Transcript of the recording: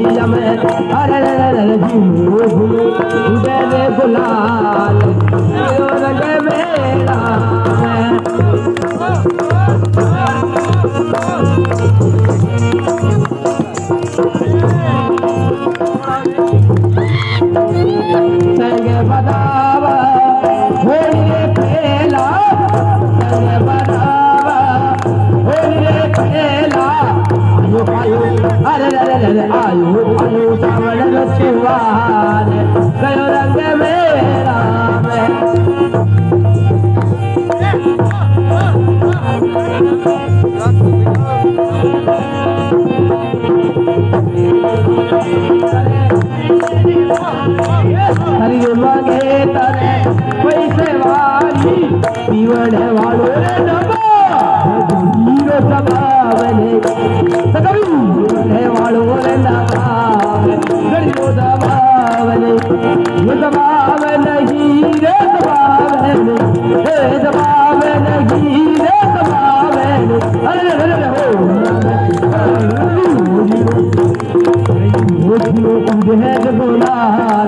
मैया में अरे झूलो झूलो उड़े रे गुलाल कयो रंग मेला संग बदावा होलिए खेला संग बदावा होलिए खेला आयो आयो अरे आयो आयो सावन रचिवान कयो रंग मेरा में हरि मांगे तरे पैसे वाली पीवण वालो रे डबा हीरो सबावने सकबी रे वालो रे डबा गड़ियो दबावने ये दबावने हीरे दबावने हे दबावने हीरे दबावने अरे हो झूलो कूदे है गुलाल